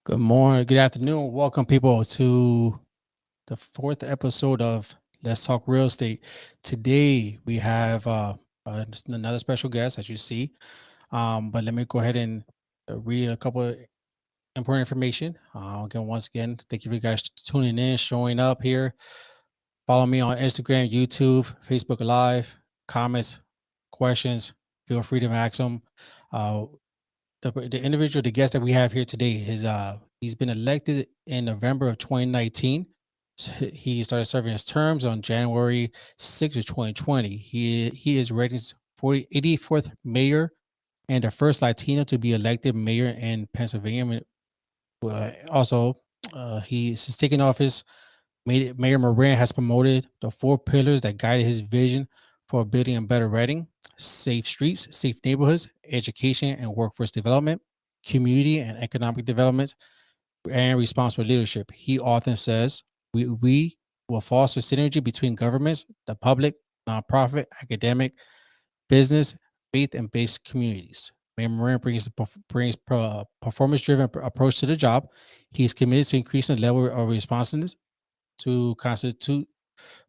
Good morning, good afternoon. Welcome, people, to the fourth episode of Let's Talk Real Estate. Today, we have just another special guest, as you see. But let me go ahead and read a couple of important information. Once again, thank you for you guys tuning in, showing up here. Follow me on Instagram, YouTube, Facebook Live. Comments, questions, feel free to ask them. Uh, the individual, the guest that we have here today is he's been elected in November of 2019. He started serving his terms on January 6th of 2020. He is Reading's 84th mayor and the first Latino to be elected mayor in Pennsylvania. Also, since taking office, Mayor Moran has promoted the four pillars that guided his vision for building a better Reading: safe streets, safe neighborhoods, education and workforce development, community and economic development, and responsible leadership. He often says, we will foster synergy between governments, the public, nonprofit, academic, business, faith, and based communities. Mayor Moran brings performance-driven approach to the job. He's committed to increasing the level of responsiveness to constitute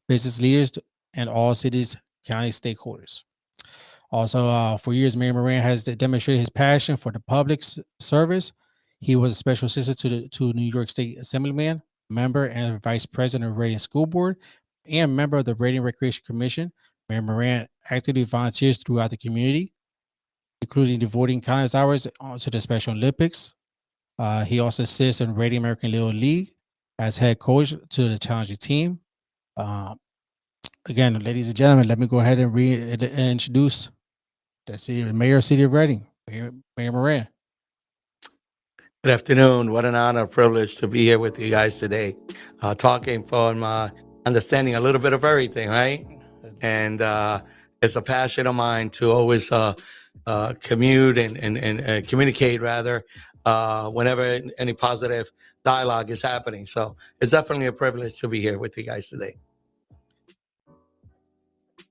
business leaders and all cities, county stakeholders. Also, for years, Mayor Moran has demonstrated his passion for the public service. He was a special assistant to New York State Assemblyman, member and vice president of Reading School Board, and member of the Reading Recreation Commission. Mayor Moran actively volunteers throughout the community, including devoting countless hours to the Special Olympics. He also assists in Reading American Little League as head coach to the challenging team. Uh, Again, ladies and gentlemen, let me go ahead and introduce the Mayor of City of Reading, Mayor Moran. Good afternoon. What an honor, privilege to be here with you guys today, talking from understanding a little bit of everything, right? And it's a passion of mine to always commute and communicate, rather, whenever any positive dialogue is happening. So it's definitely a privilege to be here with you guys today.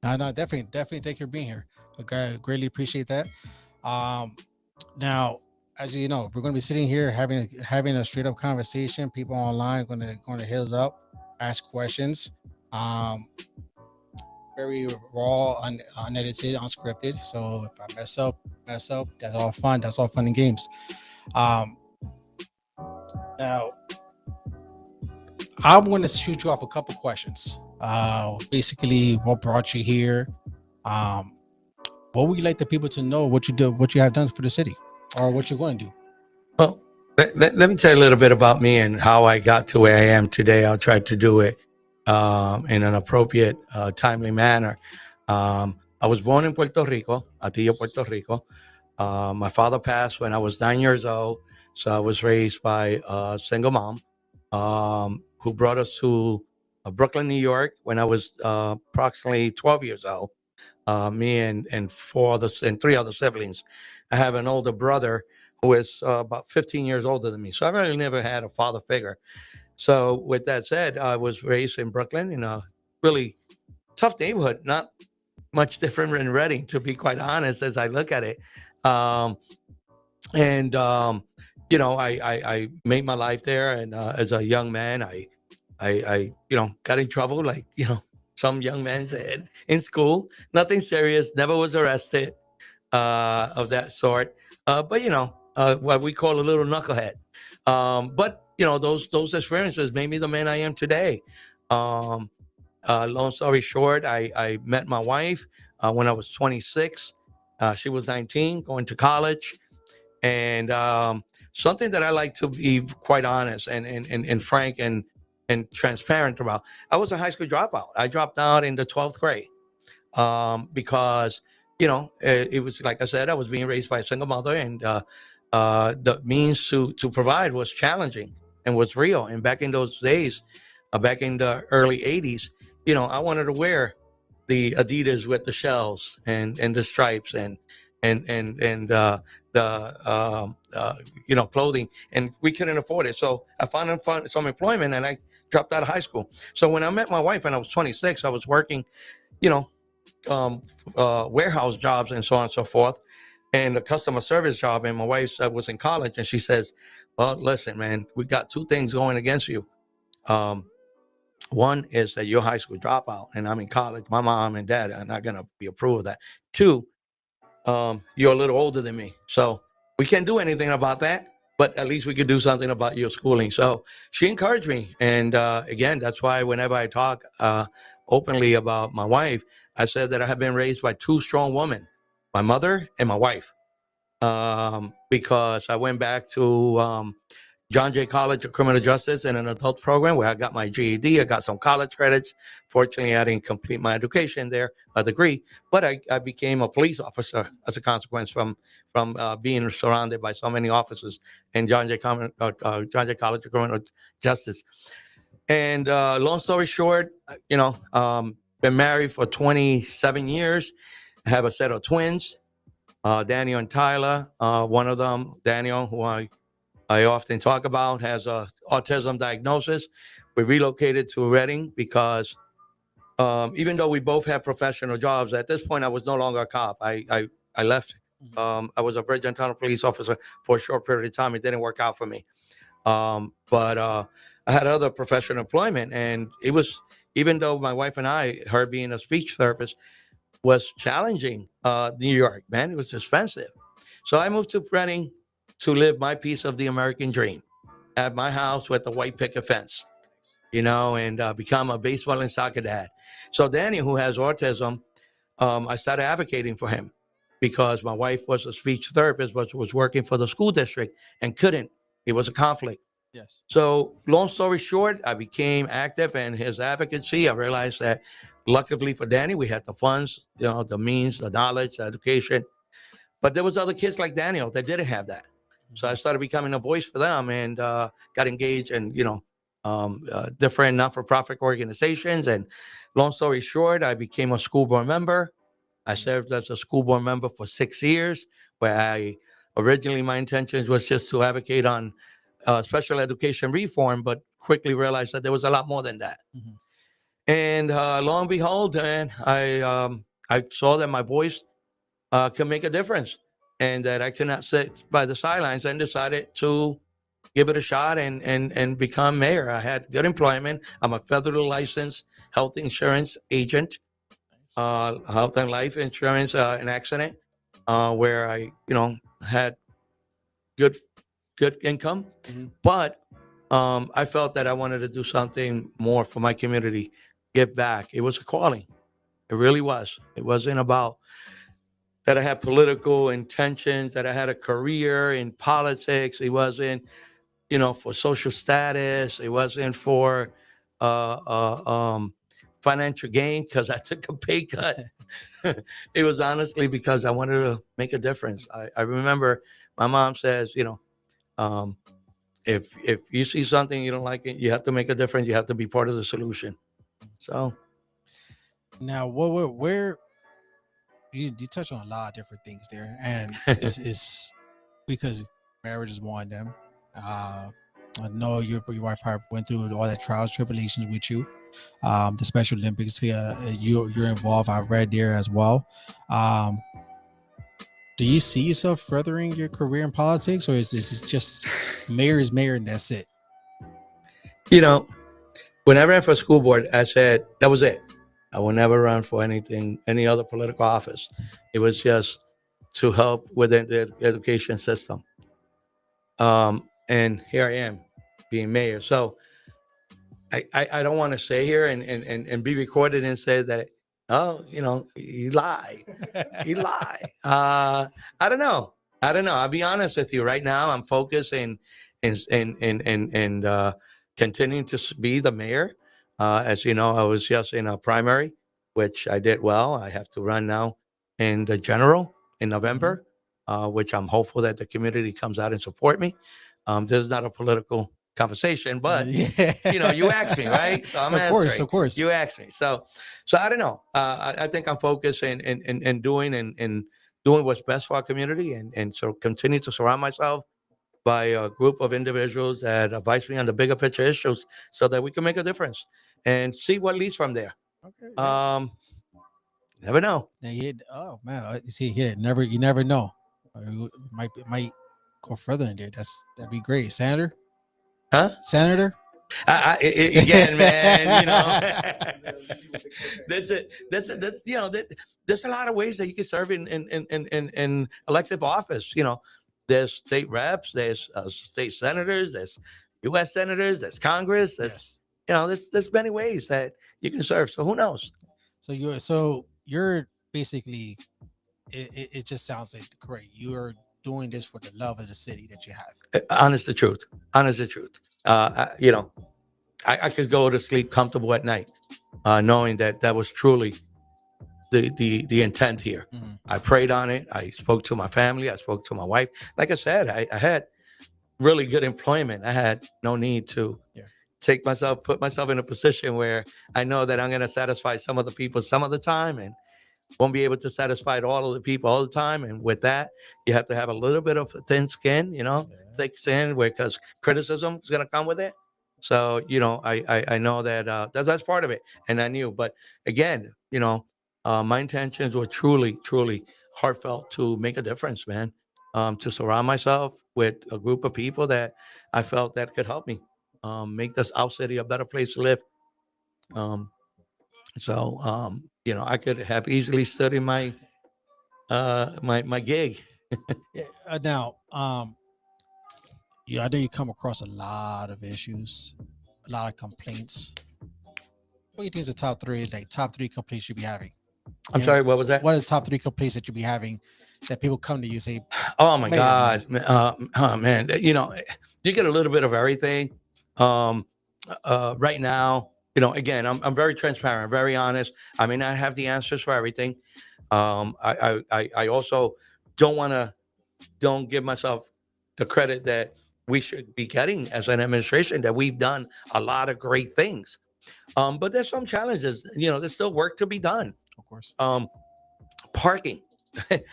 No, definitely. Thank you for being here. I greatly appreciate that. Now, as you know, we're going to be sitting here having a straight up conversation. People online are going to hit us up, ask questions. Very raw, unedited, unscripted. So if I mess up, that's all fun. That's all fun and games. Now, I'm going to shoot you off a couple questions. Basically, what brought you here? What would you like the people to know? What you do, what you have done for the city, or what you're going to do? Well, let me tell you a little bit about me and how I got to where I am today. I'll try to do it in an appropriate, timely manner. I was born in Puerto Rico, Atillo, Puerto Rico. My father passed when I was 9 years old, so I was raised by a single mom who brought us to Brooklyn, New York, when I was approximately 12 years old. Me and three other siblings. I have an older brother who is about 15 years older than me, so I really never had a father figure. So with that said, I was raised in Brooklyn in a really tough neighborhood, not much different than Reading, to be quite honest, as I look at it. Um, and I made my life there, and as a young man, I got in trouble, like some young men said in school. Nothing serious. Never was arrested of that sort. But what we call a little knucklehead. But those experiences made me the man I am today. Um, Long story short, I met my wife when I was 26. She was 19, going to college, and something that I like to be quite honest and frank and transparent about. I was a high school dropout. I dropped out in the 12th grade because it was, like I said, I was being raised by a single mother, and the means to provide was challenging and was real. And back in those days, back in the early 80s, I wanted to wear the Adidas with the shells and the stripes and the clothing, and we couldn't afford it. So I found some employment, and I dropped out of high school. So when I met my wife and I was 26, I was working, you know, warehouse jobs and so on and so forth. and a customer service job. And my wife was in college, and she says, "Well, listen, man, we got two things going against you. Um, One is that you're a high school dropout, and I'm in college. My mom and dad are not going to be approve of that. Two, you're a little older than me, so we can't do anything about that. But at least we could do something about your schooling." So she encouraged me, and again, that's why whenever I talk openly about my wife, I said that I have been raised by two strong women, my mother and my wife, because I went back to John Jay College of Criminal Justice in an adult program where I got my GED. I got some college credits. Fortunately, I didn't complete my education there, a degree, but I became a police officer as a consequence from being surrounded by so many officers in John Jay College of Criminal Justice. And long story short, been married for 27 years. I have a set of twins, Daniel and Tyler. One of them, Daniel, who I often talk about, has a autism diagnosis. We relocated to Reading because even though we both have professional jobs, at this point I was no longer a cop. I left. I was a Bridge and Tunnel police officer for a short period of time. It didn't work out for me. But I had other professional employment, and it was, even though my wife and I, her being a speech therapist, was challenging. New York, man, it was expensive. So I moved to Reading to live my piece of the American dream at my house with the white picket fence, and become a baseball and soccer dad. So Danny, who has autism, I started advocating for him because my wife was a speech therapist, but was working for the school district and couldn't. It was a conflict. Yes. So long story short, I became active in his advocacy. I realized that luckily for Danny, we had the funds, the means, the knowledge, the education. But there was other kids like Daniel that didn't have that. So I started becoming a voice for them and got engaged in, different not-for-profit organizations. And long story short, I became a school board member. I served as a school board member for 6 years, where I originally my intentions was just to advocate on special education reform, but quickly realized that there was a lot more than that. Mhm. And lo and behold, and I saw that my voice can make a difference, and that I could not sit by the sidelines, and decided to give it a shot and become mayor. I had good employment. I'm a federally licensed health insurance agent, health and life insurance, and accident, where I had good good income, Mhm. but I felt that I wanted to do something more for my community, give back. It was a calling. It really was. It wasn't about that I had political intentions, that I had a career in politics. It wasn't, for social status. It wasn't for uh, uh, um, financial gain because I took a pay cut. It was honestly because I wanted to make a difference. I remember my mom says, um, if you see something you don't like it, you have to make a difference. You have to be part of the solution. So Now, where you touch on a lot of different things there, and it's because marriage is one of them. I know your wife went through all that trials, tribulations with you. The Special Olympics, you're involved. I read there as well. Um, do you see yourself furthering your career in politics, or is this just mayor is mayor and that's it? you know, when I ran for school board, I said that was it. I will never run for anything, any other political office. It was just to help with the education system. And here I am, being mayor. So I don't want to say here and be recorded and say that, oh, he lied. He lied. I don't know. I don't know. I'll be honest with you. Right now, I'm focused in continuing to be the mayor. As you know, I was just in a primary, which I did well. I have to run now in the general in Mhm. November, which I'm hopeful that the community comes out and support me. This is not a political conversation, but you asked me, Yeah. right? So I'm Of course, answering. of course. You asked me. So I don't know. I think I'm focused in doing and doing what's best for our community, and so continue to surround myself by a group of individuals that advise me on the bigger picture issues so that we can make a difference and see what leads from there. Okay. Um, never know. Now oh man, you see here, you never know. Might go further in there. That'd be great. Senator, Huh? Senator. Again, man, you know, that's there's a lot of ways that you can serve in elective office. You know, there's state reps, there's state senators, there's U.S. senators, there's Congress, there's Yes. there's many ways that you can serve. So who knows? So you're basically it just sounds like great. You're doing this for the love of the city that you have. Honest the truth, honest the truth. I could go to sleep comfortable at night, knowing that that was truly the intent here. Mhm. I prayed on it. I spoke to my family. I spoke to my wife. Like I said, I had really good employment. I had no need to Yeah. put myself in a position where I know that I'm going to satisfy some of the people some of the time and won't be able to satisfy all of the people all the time. And with that, you have to have a little bit of a thin skin, Yeah. thick skin, because criticism is going to come with it. So, I know that that's part of it. And I knew, but again, my intentions were truly, truly heartfelt to make a difference, man. To surround myself with a group of people that I felt that could help me make this our city a better place to live. Um, I could have easily stood in my gig. Yeah. Now, yeah, I know you come across a lot of issues, a lot of complaints. What do you think is the top three, like top three complaints you'd be having? I'm And sorry, what was that? what are the top three complaints that you'd be having that people come to you and say, Oh my Mayor, God, oh man, you get a little bit of everything. Um, right now, again, I'm very transparent, very honest. I may not have the answers for everything. I also don't want to don't give myself the credit that we should be getting as an administration, that we've done a lot of great things. But there's some challenges. There's still work to be done. of course, Parking.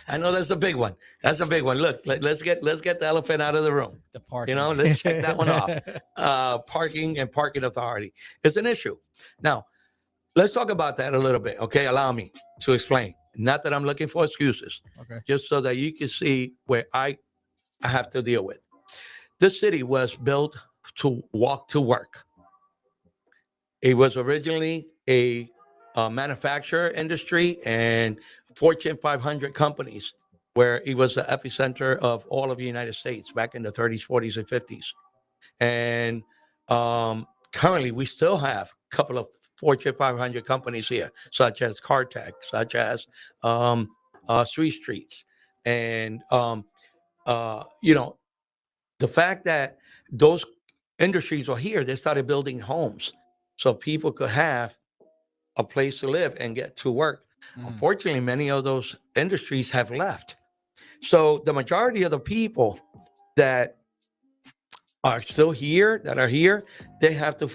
I know that's a big one. That's a big one. Look, let's get the elephant out of the room. the parking. Let's check that one off. Parking and parking authority is an issue. Now, let's talk about that a little bit. Okay, allow me to explain. Not that I'm looking for excuses, Okay. just so that you can see where I have to deal with. This city was built to walk to work. It was originally a manufacturer industry and Fortune 500 companies, where it was the epicenter of all of the United States back in the 30s, 40s, and 50s. And currently, we still have a couple of Fortune 500 companies here, such as CarTech, such as Sweet Streets. And, the fact that those industries are here, they started building homes so people could have a place to live and get to work. Mhm. Unfortunately, many of those industries have left. So the majority of the people that are still here, they have to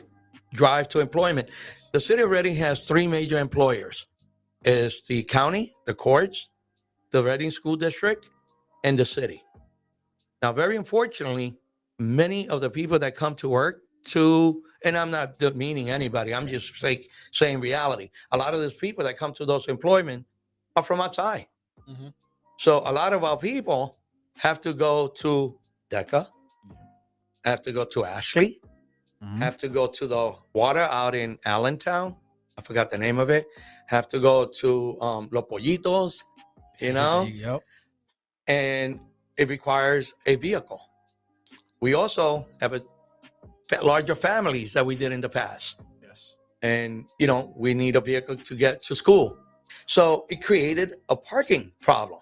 drive to employment. The city of Reading has three major employers: is the county, the courts, the Reading School District, and the city. Now, very unfortunately, many of the people that come to work and I'm not demeaning anybody, I'm just saying reality. A lot of those people that come to those employment are from outside. Mhm. So a lot of our people have to go to DECA, have to go to Ashley, Mhm. have to go to the water out in Allentown. I forgot the name of it. Have to go to Los Pollitos, Yep. and it requires a vehicle. We also have larger families that we did in the past. Yes. And, we need a vehicle to get to school. So it created a parking problem.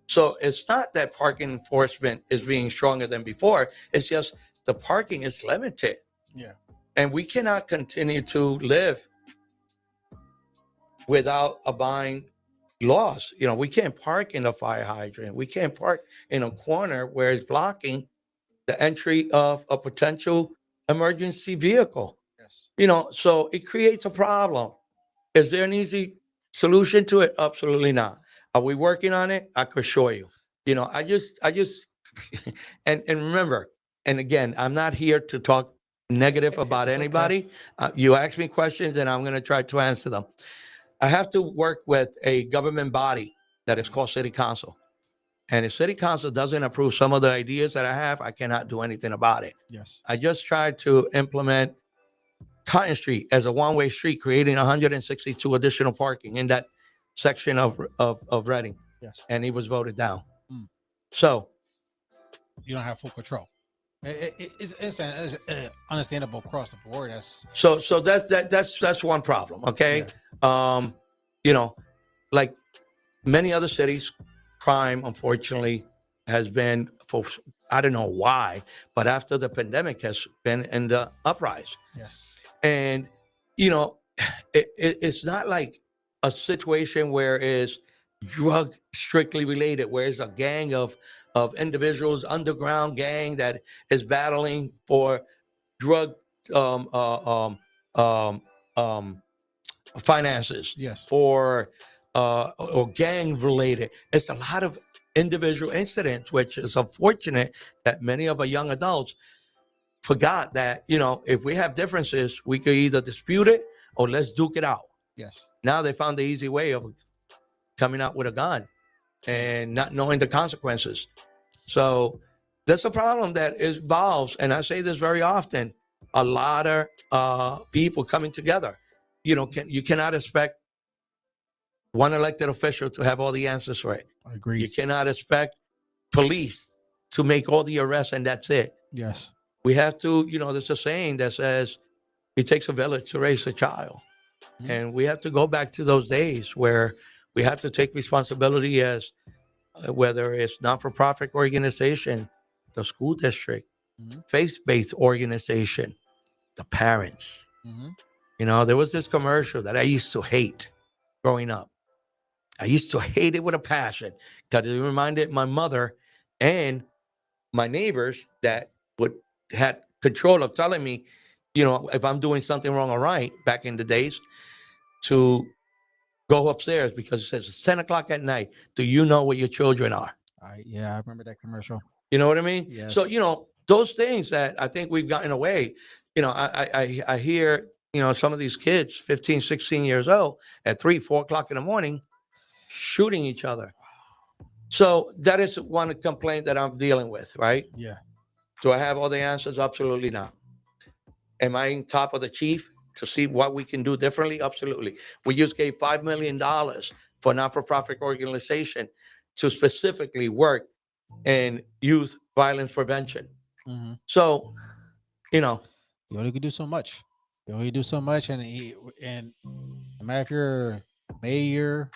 So it's not that parking enforcement is being stronger than before. It's just the parking is limited. Yeah. And we cannot continue to live without abiding laws. We can't park in a fire hydrant. We can't park in a corner where it's blocking the entry of a potential emergency vehicle. Yes. So it creates a problem. Is there an easy solution to it? Absolutely not. Are we working on it? I could show you. I just and remember, and again, I'm not here to talk negative about It's okay. anybody. You ask me questions and I'm going to try to answer them. I have to work with a government body that is called City Council. And if city council doesn't approve some of the ideas that I have, I cannot do anything about it. Yes. I just tried to implement Cotton Street as a one-way street, creating 162 additional parking in that section of Reading, Yes. and he was voted down. Mm. So You don't have full control. It's understandable across the board. so that's one problem. Okay, you know, like many other cities, crime unfortunately has been for I don't know why, but after the pandemic has been in the uprise. Yes. And it's not like a situation where it's drug strictly related, where it's a gang of individuals, underground gang that is battling for drug um, uh, um, um, um, finances, Yes. or gang related. It's a lot of individual incidents, which is unfortunate that many of our young adults forgot that, if we have differences, we could either dispute it or let's duke it out. Yes. Now they found the easy way of coming out with a gun and not knowing the consequences. So that's a problem that involves, and I say this very often, a lot of people coming together. You cannot expect one elected official to have all the answers right. I agree. You cannot expect police to make all the arrests and that's it. Yes. We have to, there's a saying that says it takes a village to raise a child. Mhm. And we have to go back to those days where we have to take responsibility as whether it's not-for-profit organization, the school district, Mhm. faith-based organization, the parents. Mhm. There was this commercial that I used to hate growing up. I used to hate it with a passion because it reminded my mother and my neighbors that would had control of telling me, if I'm doing something wrong or right back in the days, to go upstairs because it says it's 10 o'clock at night. Do you know where your children are? I remember that commercial. You know what I mean? Yes. So, those things that I think we've gotten away, I hear, some of these kids, 15, 16 years old at 3, 4 o'clock in the morning, shooting each other. So that is one complaint that I'm dealing with, right? Yeah. Do I have all the answers? Absolutely not. Am I on top of the chief to see what we can do differently? Absolutely. We just gave $5 million for a not-for-profit organization to specifically work in youth violence prevention. Mhm. So, You only can do so much. You only do so much, and no matter if you're mayor,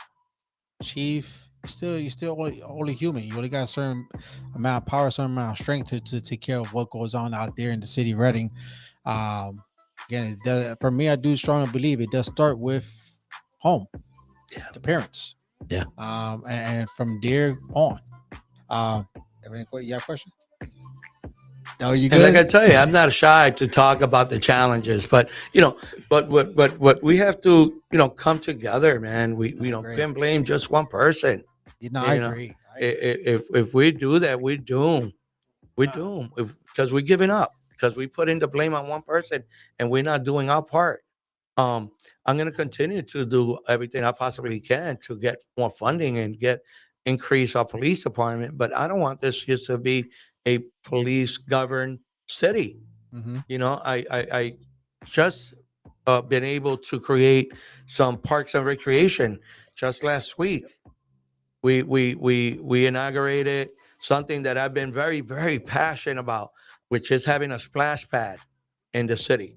chief, you still only human. You only got a certain amount of power, certain amount of strength to take care of what goes on out there in the city of Reading. Again, for me, I do strongly believe it does start with home, the parents. Yeah. And from there on. You have a question? No, you and like I good? tell you, I'm not shy to talk about the challenges, but what we have to, come together, man. We agree. can't blame just one person. I You know, agree. If we do that, we doom. We Uh, doom because we're giving up because we put in the blame on one person and we're not doing our part. I'm going to continue to do everything I possibly can to get more funding and increase our police department. But I don't want this just to be a police governed city. mhm. I just been able to create some parks and recreation just last week. We inaugurated something that I've been very, very passionate about, which is having a splash pad in the city,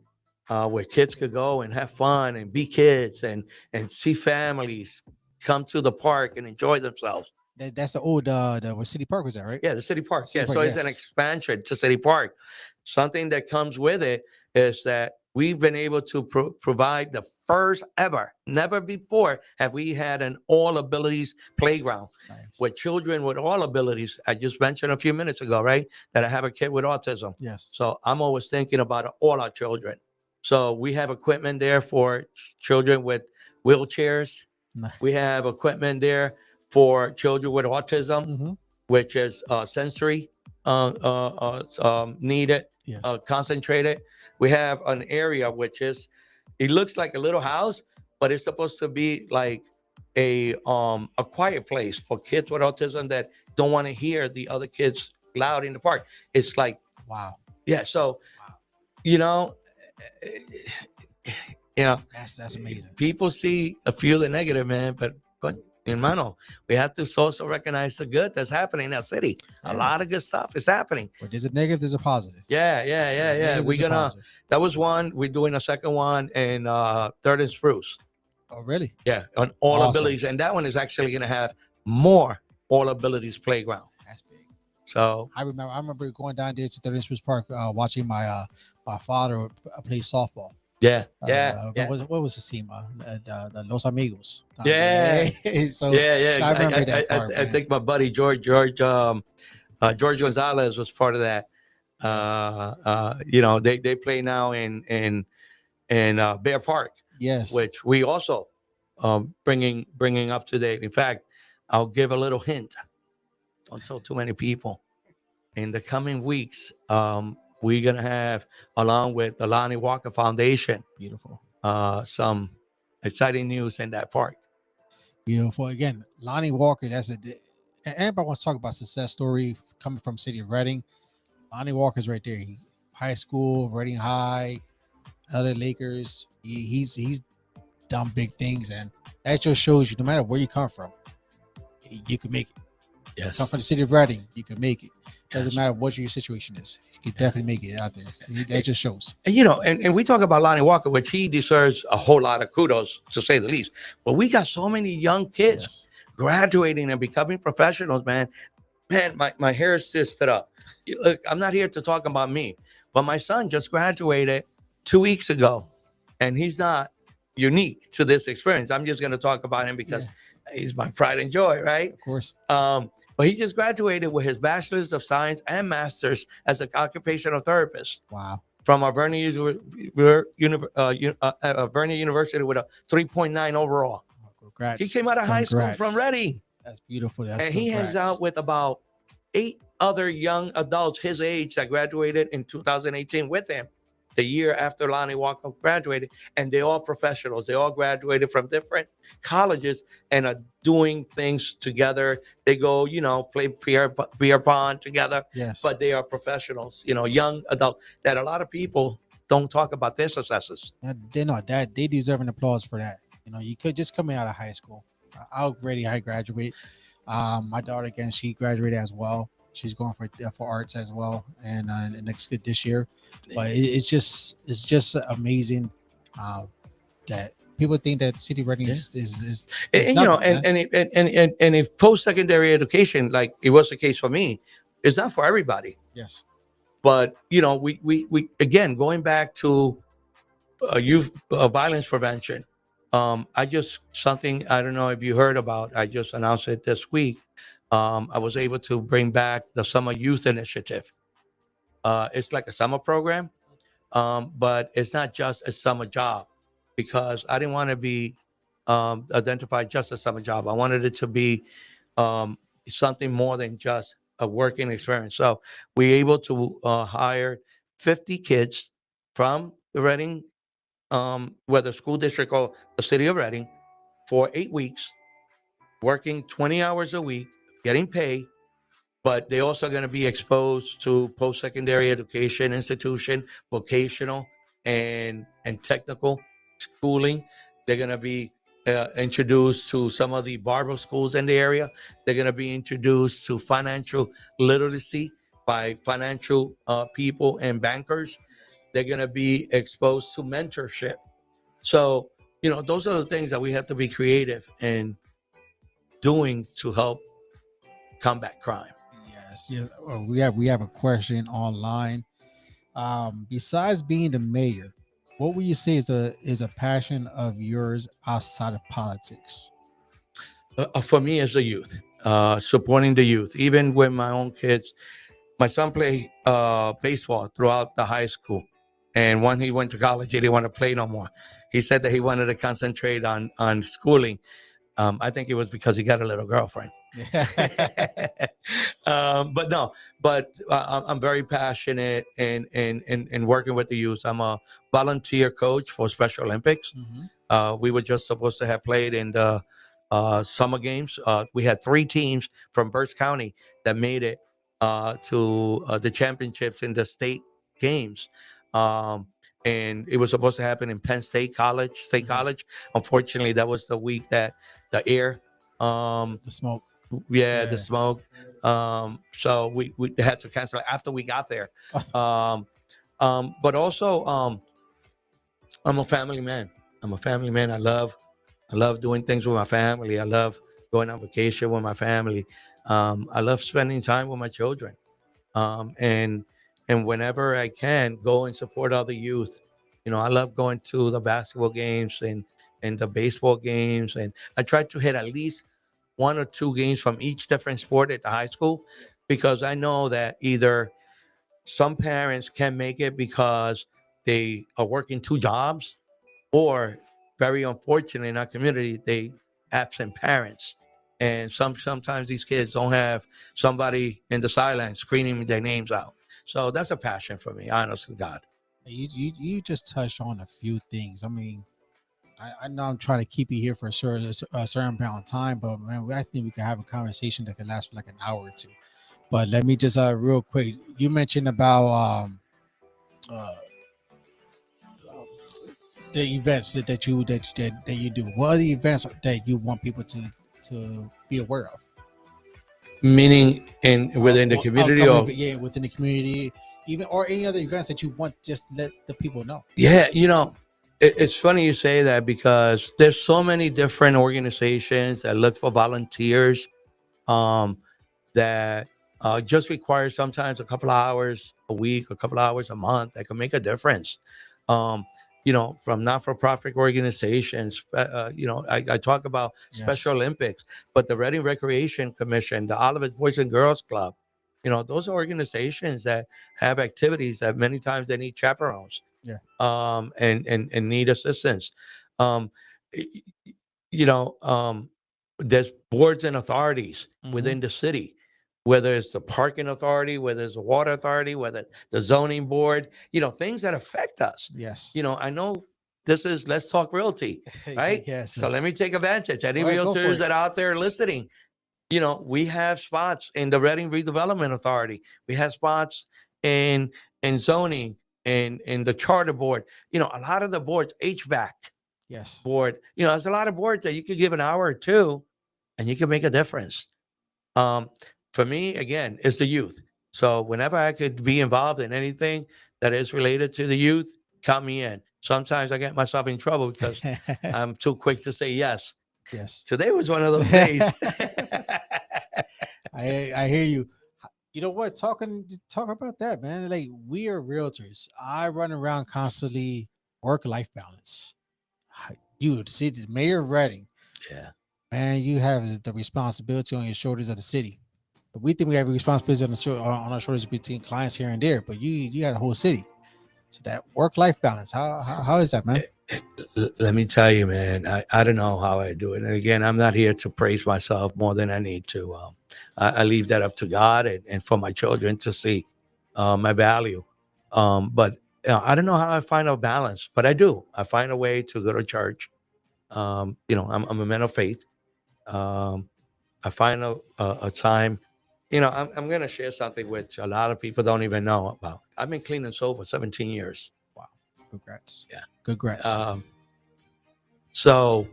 where kids could go and have fun and be kids and see families come to the park and enjoy themselves. That's the old where City Park was at, right? Yeah, the city park. City Yeah, Park, so it's an yes. expansion to city park. Something that comes with it is that we've been able to provide the first ever, never before have we had an all abilities playground Nice. with children with all abilities. I just mentioned a few minutes ago, right, that I have a kid with autism. Yes. So I'm always thinking about all our children. So we have equipment there for children with wheelchairs. Nice. We have equipment there for children with autism, Mhm. which is sensory needed, Yes. concentrated. We have an area which is, it looks like a little house, but it's supposed to be like a quiet place for kids with autism that don't want to hear the other kids loud in the park. It's like, Wow. yeah. So, Wow. you know, you know, That's amazing. people see a few of the negative, man, but hermano, we have to also recognize the good that's happening in our city. A Yeah. lot of good stuff is happening. Where there's a negative, there's a positive. Yeah. Negative, We're there's a gonna. positive. That was one. We're doing a second one in Third and Spruce. Oh, really? Yeah, on all Awesome. abilities, and that one is actually gonna have more all abilities playground. That's big. So I remember going down there to Third Spruce Park, watching my father play softball. yeah. What was the team? The Los Amigos. Yeah. So Yeah. I remember that part. I think my buddy George Gonzalez was part of that. They play now in Bear Park, Yes. which we also bringing up to date. In fact, I'll give a little hint. Don't tell too many people. In the coming weeks, we're gonna have, along with the Lonnie Walker Foundation, Beautiful. some exciting news in that park. Beautiful. Again, Lonnie Walker. Everybody wants to talk about success story coming from City of Reading. Lonnie Walker's right there. High school, Reading High, LA Lakers. He's done big things, and that just shows you no matter where you come from, you can make it. Yes. Come from the City of Reading, you can make it. Doesn't Yes. matter what your situation is. You can definitely make it out there. That just shows. And we talk about Lonnie Walker, which he deserves a whole lot of kudos, to say the least. But we got so many young kids Yes. graduating and becoming professionals, man. Man, my hair is just stood up. Look, I'm not here to talk about me, but my son just graduated 2 weeks ago, and he's not unique to this experience. I'm just going to talk about him because he's my pride and joy, right? Of course. But he just graduated with his bachelor's of science and master's as an occupational therapist. Wow. From Vernon University with a 3.9 overall. Congrats. He came out of high school from Reading. That's beautiful. And he hangs out with about 8 other young adults his age that graduated in 2018 with him, the year after Lonnie Walker graduated. And they're all professionals. They all graduated from different colleges and are doing things together. They go, play beer pong together. Yes. But they are professionals, young adults that a lot of people don't talk about their successes. They're not that. They deserve an applause for that. You could just coming out of high school. Already I graduate. My daughter, again, she graduated as well. She's going for arts as well, and this year. But it's just amazing that people think that City Reading is nothing, and if post-secondary education, like it was the case for me, is not for everybody. Yes. But we again, going back to youth violence prevention. I don't know if you heard about. I just announced it this week. I was able to bring back the Summer Youth Initiative. It's like a summer program, but it's not just a summer job, because I didn't want to be identified just as a summer job. I wanted it to be something more than just a working experience. So we're able to hire 50 kids from the Reading, whether school district or the city of Reading, for 8 weeks, working 20 hours a week, getting paid, but they're also going to be exposed to post-secondary education institution, vocational and technical schooling. They're going to be introduced to some of the barber schools in the area. They're going to be introduced to financial literacy by financial people and bankers. They're going to be exposed to mentorship. So, those are the things that we have to be creative in doing to help combat crime. Yes. We have a question online. Besides being the mayor, what would you say is a passion of yours outside of politics? For me, as a youth, supporting the youth, even with my own kids. My son played baseball throughout the high school, and when he went to college, he didn't want to play no more. He said that he wanted to concentrate on schooling. I think it was because he got a little girlfriend. But I'm very passionate in working with the youth. I'm a volunteer coach for Special Olympics. Mm-hmm. We were just supposed to have played in the summer games. We had 3 teams from Berks County that made it to the championships in the state games. Um, and it was supposed to happen in Penn State Mhm. College. Unfortunately, that was the week that the air, um, The smoke. yeah, the Yeah. smoke. So we had to cancel it after we got there. Um, but also, I'm a family man. I'm a family man. I love doing things with my family. I love going on vacation with my family. I love spending time with my children. Um, and and whenever I can, go and support other youth. I love going to the basketball games and the baseball games, and I try to hit at least 1 or 2 games from each different sport at the high school, because I know that either some parents can make it because they are working 2 jobs, or very unfortunately in our community, they absent parents. And sometimes these kids don't have somebody in the sidelines screaming their names out. So that's a passion for me, honestly, God. You just touched on a few things. I mean, I know I'm trying to keep you here for a certain amount of time, but man, I think we could have a conversation that could last for like an hour or two. But let me just real quick. You mentioned about uh, the events that you do. What are the events that you want people to be aware of? Meaning in within the Or community, upcoming, or yeah, within the community, even or any other events that you want just let the people know. yeah, it's funny you say that, because there's so many different organizations that look for volunteers, um, that just require sometimes a couple of hours a week, a couple of hours a month, that can make a difference. Um, from not-for-profit organizations. I talk about Yes. Special Olympics, but the Reading Recreation Commission, the Olivet Boys and Girls Club, those are organizations that have activities that many times they need chaperones, Yeah. and need assistance. Um, y- y- there's boards and authorities Mm-hmm. within the city, whether it's the parking authority, whether it's the water authority, whether the zoning board, things that affect us. Yes. I know this is Let's Talk Realty, right? Yes. So let me take advantage. Any All right, go for realtors it. that are out there listening, we have spots in the Reading Redevelopment Authority. We have spots in zoning and in the charter board. A lot of the boards, HVAC Yes. board. There's a lot of boards that you could give an hour or two, and you can make a difference. Um, for me, again, it's the youth. So whenever I could be involved in anything that is related to the youth, count me in. Sometimes I get myself in trouble because I'm too quick to say yes. Yes. Today was one of those days. I hear you. You know what? Talk about that, man. Like we are realtors. I run around constantly, work life balance. You, the city, the mayor of Reading, Yeah. man, you have the responsibility on your shoulders of the city. But we think we have a responsibility on our shoulders between clients here and there. But you have the whole city. So that work life balance. How is that, man? Let me tell you, man, I don't know how I do it. And again, I'm not here to praise myself more than I need to. I leave that up to God, and for my children to see my value. But I don't know how I find a balance, but I do. I find a way to go to church. I'm a man of faith. Um, I find a time. I'm going to share something which a lot of people don't even know about. I've been clean and sober 17 years. Wow. Congrats. Yeah. Congrats. Um, so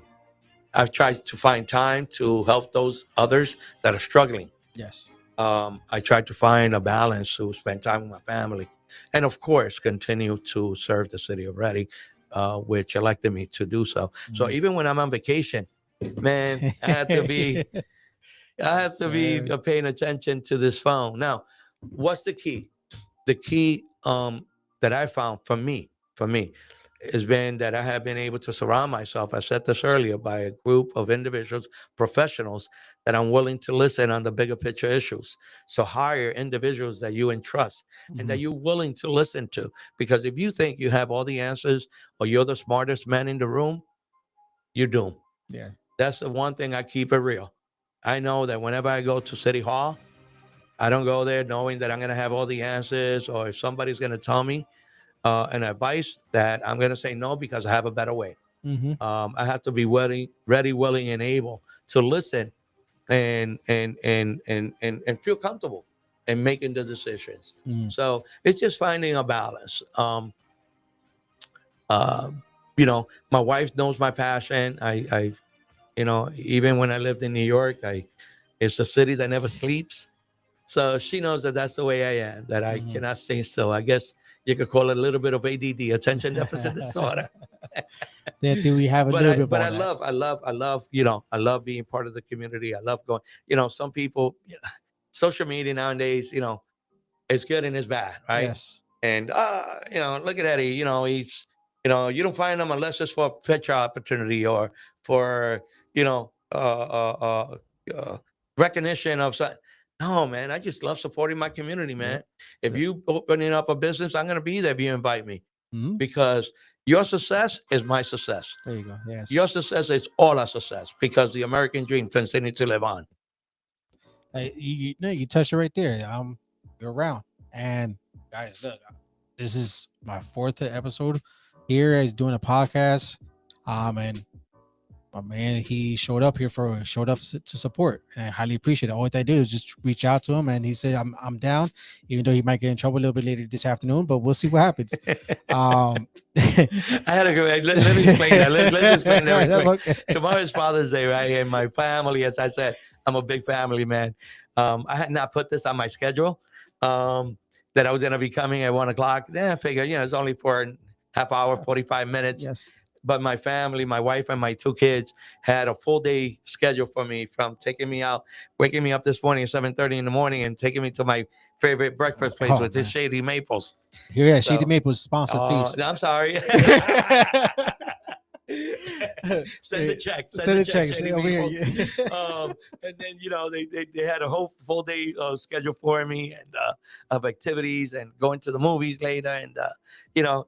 I've tried to find time to help those others that are struggling. Yes. I tried to find a balance to spend time with my family, and of course, continue to serve the city of Reading, which elected me to do so. So even when I'm on vacation, man, I Yes, have to be sir. paying attention to this phone. Now, what's the key? The key that I found for me, has been that I have been able to surround myself, I said this earlier, by a group of individuals, professionals, that I'm willing to listen on the bigger picture issues. So hire individuals that you entrust and that Mhm. you're willing to listen to. Because if you think you have all the answers, or you're the smartest man in the room, you're doomed. Yeah. That's the one thing I keep it real. I know that whenever I go to City Hall, I don't go there knowing that I'm going to have all the answers, or if somebody's going to tell me an advice, that I'm going to say no because I have a better way. Mm-hmm. I have to be ready, willing, and able to listen and feel comfortable in making the decisions. Mm, So it's just finding a balance. Uh, my wife knows my passion. Even when I lived in New York, it's a city that never sleeps. So she knows that that's the way I am, that I mhm. cannot stay still. I guess you could call it a little bit of ADD, attention deficit disorder. Do we have a but little I bit but more I of that? love I love I love I love being part of the community. I love going. Some people, social media nowadays, it's good and it's bad, right? Yes. And look at Eddie. He's you don't find him unless it's for a picture opportunity or for recognition of something. No, man, I just love supporting my community, man. Yep. If Yep. you opening up a business, I'm gonna be there if you invite me Mhm. because your success is my success. There you go. Your Yes. success is all our success because the American dream continues to live on. No, you touched it right there. You're around. And guys, look, this is my fourth episode here as doing a podcast. And my man, he showed up to support, and I highly appreciate it. All I did was just reach out to him, and he said, "I'm down," even though he might get in trouble a little bit later this afternoon, but we'll see what happens. Um, I had to go. Let me explain that. Let's explain that real that's quick. okay. Tomorrow is Father's Day, right? And my family, as I said, I'm a big family man. I had not put this on my schedule that I was going to be coming at 1 o'clock. I figure, it's only for a half hour, 45 minutes. Yes. But my family, my wife and my 2 kids had a full day schedule for me from taking me out, waking me up this morning at 7:30 in the morning and taking me to my favorite breakfast place, Oh which is man. Shady Maples. Here, yeah, Shady So, Maples sponsor, please. no, I'm sorry. Send the check. Send a check. Shady Over here. Maples. And then they had a whole full day schedule for me and of activities and going to the movies later and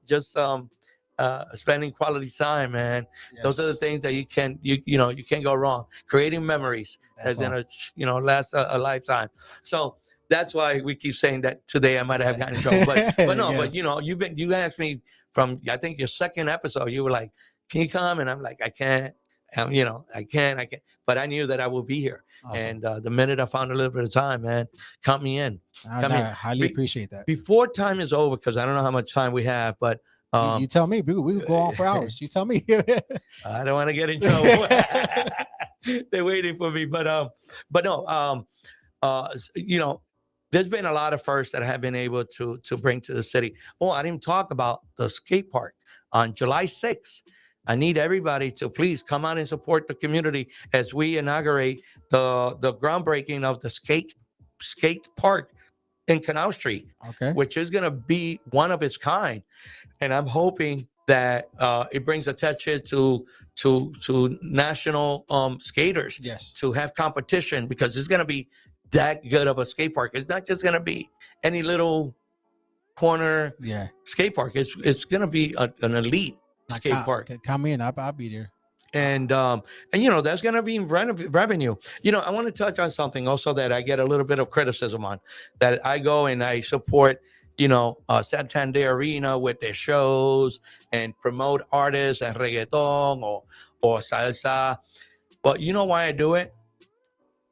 just spending quality time, man. Those are the Yes, things that you can't go wrong. Creating memories that's that's all. gonna last a lifetime. So that's why we keep saying that today I might have gotten in trouble, but no, but Yes. you asked me from I think your second episode. You were like, "Can you come?" And I'm like, "I can't." I can't. But I knew that I would be here. Awesome. And the minute I found a little bit of time, man, count me in. Come in. I highly Be, appreciate that. before time is over, because I don't know how much time we have, but You tell me. We could go on for hours. You tell me. I don't want to get in trouble. They're waiting for me, but no, there's been a lot of firsts that I have been able to bring to the city. Oh, I didn't talk about the skate park on July 6th. I need everybody to please come out and support the community as we inaugurate the groundbreaking of the skate park in Canal Street, Okay. which is going to be one of its kind. And I'm hoping that it brings attention to national skaters Yes. to have competition because it's going to be that good of a skate park. It's not just going to be any little corner Yeah. skate park. It's going to be an elite skate park. Come in. I'll be there. And that's going to be revenue. I want to touch on something also that I get a little bit of criticism on, that I go and I support Santander Arena with their shows and promote artists and reggaeton or salsa. But you know why I do it?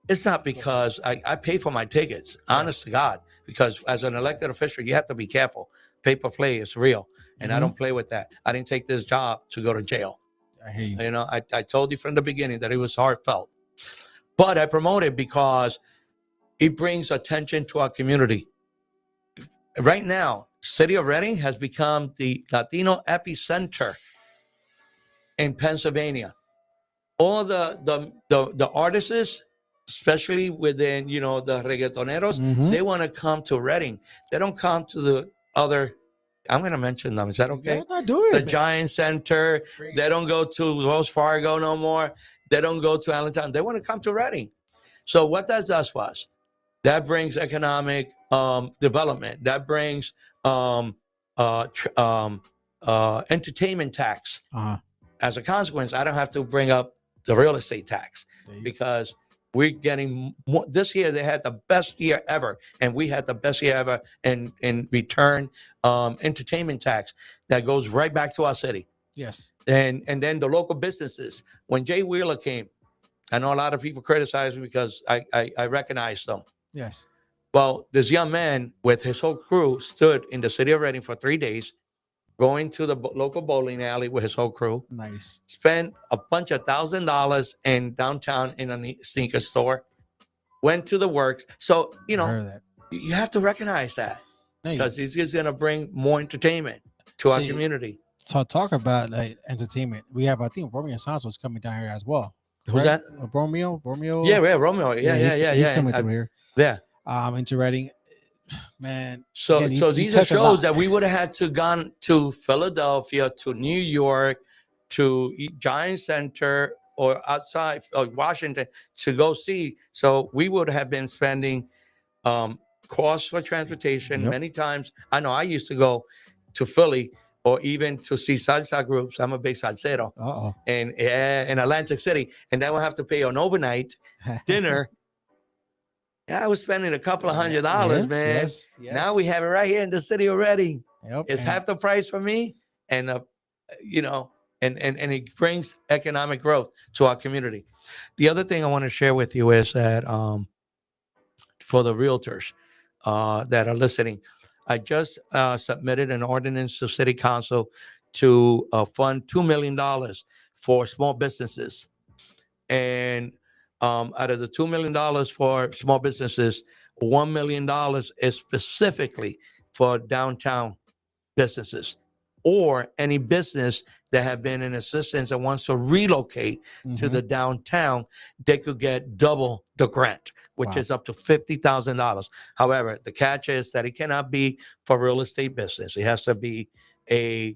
It's not because I pay for my tickets, honest to God, because as an elected official, you have to be careful. Paper play is real. And I Mhm. don't play with that. I didn't take this job to go to jail. I hear you. I told you from the beginning that it was heartfelt. But I promote it because it brings attention to our community. Right now, city of Reading has become the Latino epicenter in Pennsylvania. All the artists, especially within the reggaetoneros, Mhm. they want to come to Reading. They don't come to the other. I'm going to mention them. Is that okay? Yeah, no, do The it. man. Giant Center. Bring They it. don't go to Wells Fargo no more. They don't go to Allentown. They want to come to Reading. So what that does for us? That brings economic development. That brings entertainment tax. Uh-huh. As a consequence, I don't have to bring up the real estate tax There you go. because we're getting more. This year they had the best year ever, and we had the best year ever in return entertainment tax that goes right back to our city. Yes. And then the local businesses. When Jay Wheeler came, I know a lot of people criticize me because I recognize them. Yes. Well, this young man with his whole crew stood in the city of Reading for 3 days, going to the local bowling alley with his whole crew, Nice. spent a bunch of $1,000 in downtown in a sneaker store, went to the works. So, I heard that. you have to recognize that No, because it's just going to bring more entertainment to our See, community. talk about like entertainment. We have, I think, Romeo Santos was coming down here as well. Who's Correct? that? Romeo. Yeah, Romeo. He's coming through here. Yeah. Into Reading, man. So, again, so you these are touch a lot. shows that we would have had to gone to Philadelphia, to New York, to Giant Center, or outside of Washington to go see. So we would have been spending costs for transportation Yep. many times. I know I used to go to Philly or even to see salsa groups. I'm a big salsero. Uh And in Atlantic City, and then we'll have to pay an overnight oh. dinner. Yeah, I was spending a couple of $100, man. Yes. Now we have it right here in the city already. Yep. It's and half the price for me, and and it brings economic growth to our community. The other thing I want to share with you is that for the realtors that are listening, I just submitted an ordinance to City Council to fund $2 million for small businesses, and out of the $2 million for small businesses, $1 million is specifically for downtown businesses or any business that have been in assistance and wants to relocate to the downtown. They could get double the grant, which Wow. is up to $50,000. However, the catch is that it cannot be for real estate business. It has to be a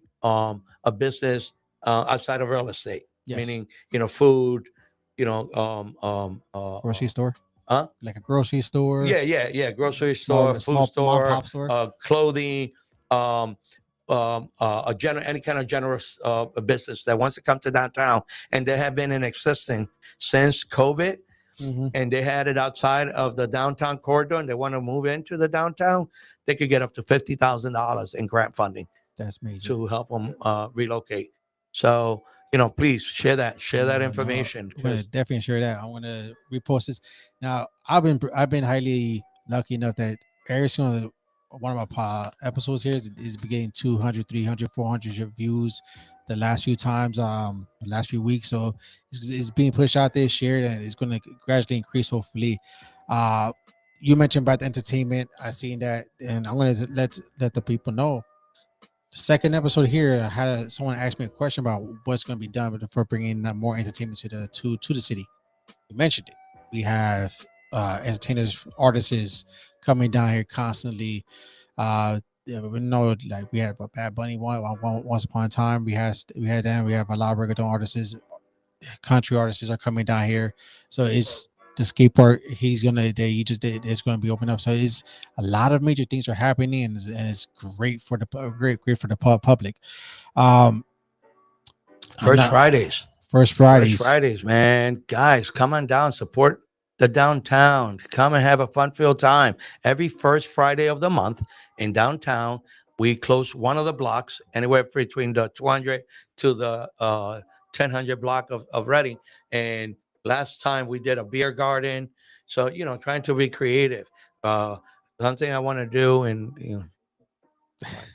business outside of real estate, Yes. meaning food, grocery store. Huh? Like a grocery store. Yeah. Grocery store, food small store, mom pop store. Clothing, any kind of generous business that wants to come to downtown, and they have been in existence since COVID, and they had it outside of the downtown corridor, and they want to move into the downtown. They could get up to $50,000 in grant funding. That's amazing. To help them relocate. So please share that information. I'm gonna definitely share that. I want to repost this. Now, I've been highly lucky enough that every single one of my episodes here is getting 200, 300, 400 views the last few times, the last few weeks. So it's being pushed out there, shared, and it's going to gradually increase. Hopefully, you mentioned about the entertainment. I seen that, and I'm going to let the people know. The second episode here, I had someone ask me a question about what's going to be done for bringing more entertainment to the city. You mentioned it. We have entertainers, artists coming down here constantly. We know, like, we had Bad Bunny once upon a time. We had them. We have a lot of reggaeton artists, country artists are coming down here. So it's the skate park. It's going to be open up. So it's a lot of major things are happening, and it's great for the great for the public. First Fridays, man. Guys, come on down, support the downtown. Come and have a fun-filled time. Every first Friday of the month in downtown, we close one of the blocks, anywhere between the 200 to the 1000 block of Reading. And last time we did a beer garden. So, trying to be creative. Something I want to do, and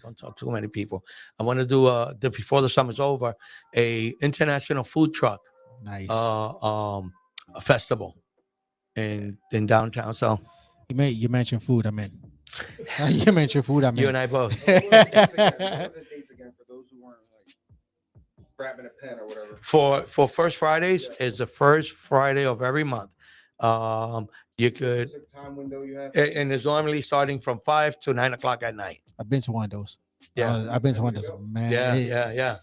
don't tell too many people. I want to do before the summer's over, a international food truck Nice. a festival in downtown. So you mentioned food. I'm in. You mentioned food. I'm in. you and I both. What are the dates again for those who weren't like grabbing a pen or whatever? For First Fridays, it's the first Friday of every month. You could, Specific time window you have? and it's normally starting from 5 to 9 o'clock at night. I've been to one of those. Yeah. I've been to one of those. Man. Yeah.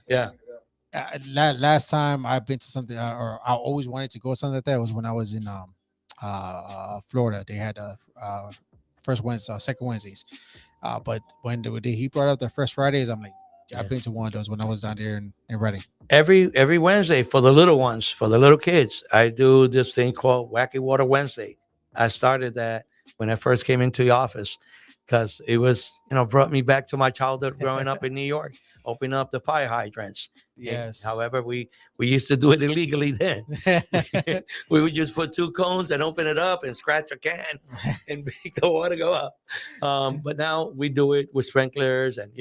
Last time I've been to something, or I always wanted to go something like that, was when I was in Florida. They had first Wednesday, second Wednesdays. But when he brought up the first Fridays, I'm like, I've been to one of those when I was down there in Reading. Every Wednesday for the little ones, for the little kids, I do this thing called Wacky Water Wednesday. I started that when I first came into the office, because it was, brought me back to my childhood growing up in New York, opening up the fire hydrants. Yes. However, we used to do it illegally then. We would just put two cones and open it up and scratch a can and make the water go up. But now we do it with sprinklers, and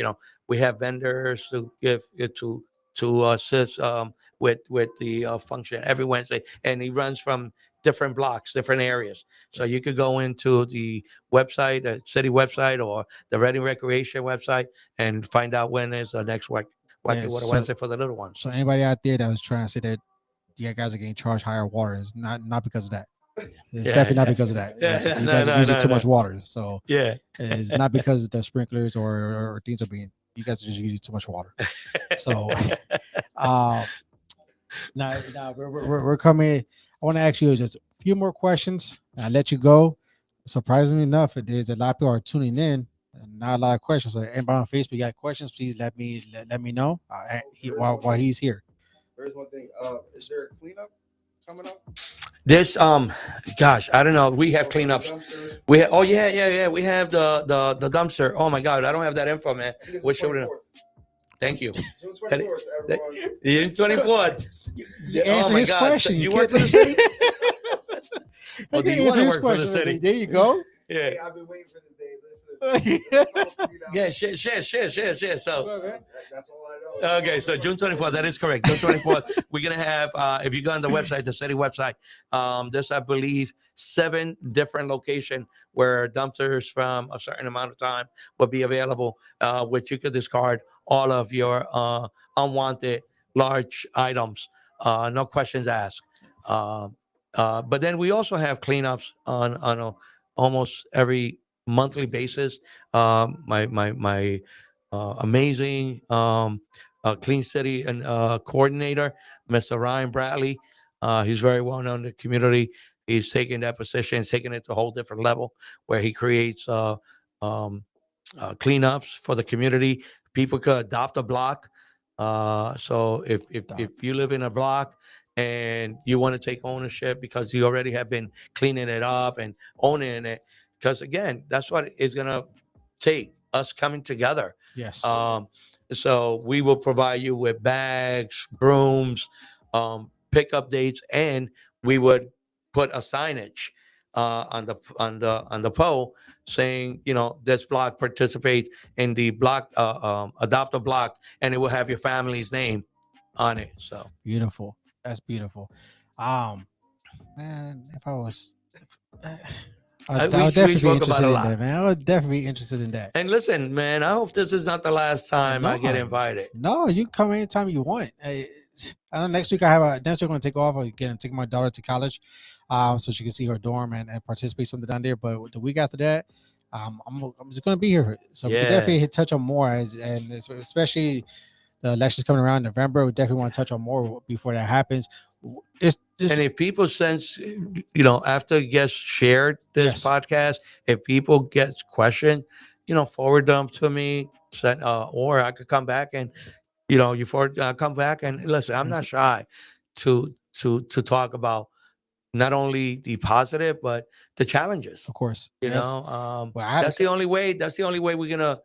we have vendors to give it to assist with the function every Wednesday, and he runs from different blocks, different areas. So you could go into the website, the city website, or the Reading Recreation website, and find out when is the next Wacky Yes. Water Wednesday for the little ones. So anybody out there that was trying to say that you guys are getting charged higher water is not because of that. It's definitely not because of that. You guys are using too much water. So Yeah. it's not because the sprinklers or things are being. You guys are just using too much water. So now we're coming. I want to ask you just a few more questions. I'll let you go. Surprisingly enough, there's a lot of people are tuning in. And not a lot of questions. So anybody on Facebook got questions? Please let me know while he's here. There's one thing. Is there a cleanup coming up? This gosh, I don't know. We have For the cleanups. dumpsters? We have, oh yeah. We have the dumpster. Oh my God, I don't have that info, man. I think it's What the should we know? 24th. Thank you. June 24th, everyone. The 24th. You answer his question. You You work for can't- the city? I Or do can you want answer to his work for the question. city? There you go. Yeah. Hey, I've been waiting for this day. Listen. Yeah, share. So That's all I know. okay, so June 24th, that is correct. June 24th, we're gonna have if you go on the website, the city website, there's I believe 7 different locations where dumpsters from a certain amount of time will be available, which you could discard all of your unwanted large items, no questions asked. But then we also have cleanups on almost every monthly basis. My amazing clean city and coordinator, Mr. Ryan Bradley. He's very well known in the community. He's taking that position, taking it to a whole different level where he creates um, cleanups for the community. People could adopt a block. So if you live in a block and you want to take ownership because you already have been cleaning it up and owning it, because again, that's what it's gonna take, us coming together. Yes. So we will provide you with bags, brooms, pickup dates, and we would put a signage on the pole saying, this block participates in the block, adopt a block, and it will have your family's name on it. So Beautiful. That's beautiful. Man, if I was, I we would definitely be spoke about interested a in lot. that, man. I would definitely be interested in that. And listen, man, I hope this is not the last time I get No. invited. No, you come anytime you want. I know next week I'm going to take off again, take my daughter to college, so she can see her dorm and participate something down there. But the week after that, I'm just going to be here. So we can Yeah. definitely touch on more, and especially the elections coming around in November. We definitely want to touch on more before that happens. And if people sense, after it gets shared, this Yes. podcast, if people get questions, forward them to me, or I could come back and, you forward, come back and listen. I'm not shy to talk about not only the positive but the challenges. Of course, You yes. know, Well, I- that's the only way. That's the only way we're gonna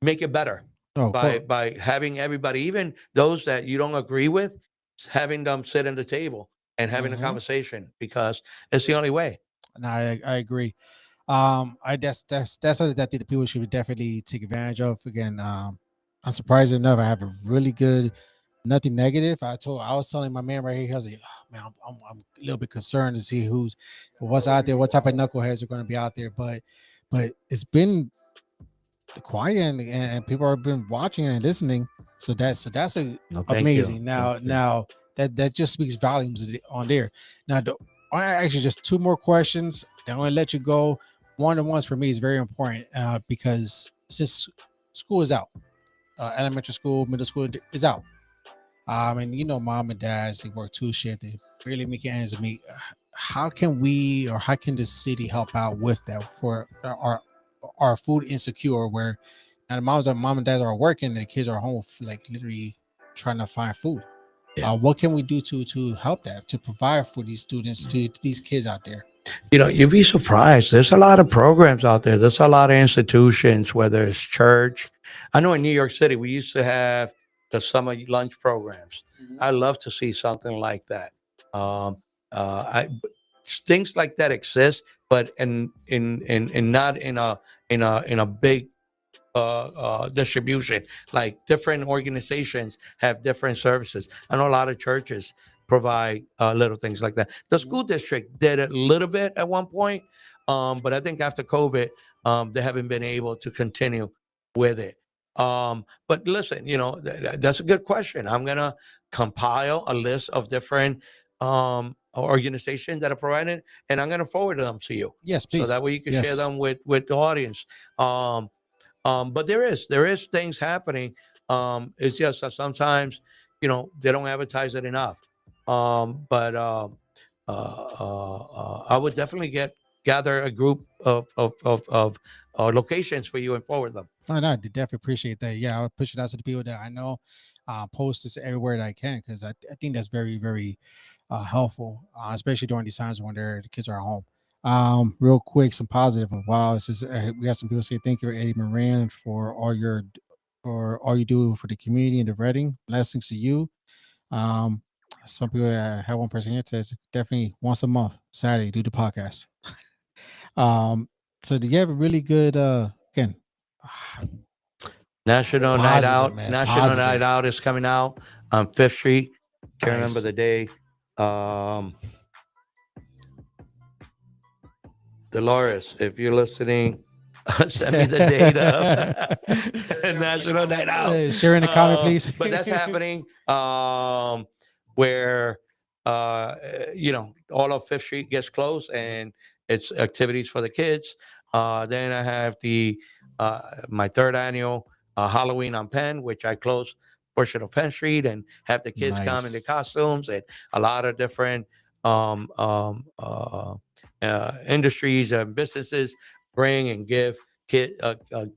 make it better. Oh, of course. by having everybody, even those that you don't agree with, having them sit at the table and having a Mhm. conversation, because it's the only way. No, I agree. That's something that the people should definitely take advantage of. Again, unsurprisingly enough, I have a really good, nothing negative. I was telling my man right here, he was like, oh, man, I'm a little bit concerned to see what's out there, what type of knuckleheads are going to be out there. But it's been quiet and people have been watching and listening. So that's amazing. Now that just speaks volumes on there. Now, actually just 2 more questions. Then I'm gonna let you go. One-on-ones for me is very important because since school is out, elementary school, middle school is out. And mom and dads, they work 2 shifts, they barely make ends meet. How can we, or how can the city help out with that for our food insecure, where now the mom and dad are working and the kids are home, like literally trying to find food? Yeah. What can we do to help that, to provide for these students, to these kids out there? You'd be surprised. There's a lot of programs out there. There's a lot of institutions, whether it's church. I know in New York City, we used to have the summer lunch programs. Mhm. I love to see something like that. Um, things like that exist, but in not in a big distribution. Like different organizations have different services. I know a lot of churches provide little things like that. The Mhm. school district did it a little bit at one point, but I think after COVID, they haven't been able to continue with it. But listen, that's a good question. I'm gonna compile a list of different organizations that are providing, and I'm gonna forward them to you, Yes, so please. that way you can share Yes. them with the audience. Um, but there is things happening. It's just that sometimes they don't advertise it enough. But I would definitely gather a group of locations for you and forward them. Oh, no, I definitely appreciate that. Yeah, I'll push it out to the people that I know. Post this everywhere that I can because I think that's very, very helpful, especially during these times when the kids are at home. Real quick, some positive. Wow, this is we have some people say thank you, Eddie Moran, for all you do for the community and the Reading. Blessings to you. Um, some people have one person here says definitely once a month, Saturday, do the podcast. Um, so do you have a really good again? National Night Positive, Out. man. National Night Positive. Out is coming out on Fifth Street. Can't remember Nice. the day. Um, Dolores, if you're listening, send me the date of National Night Out. Share in the comment, please. But that's happening where, all of Fifth Street gets closed and it's activities for the kids. Then I have my third annual Halloween on Penn, which I close portion of Penn Street and have the kids come in the Nice. costumes and a lot of different um, um, industries and businesses bring and give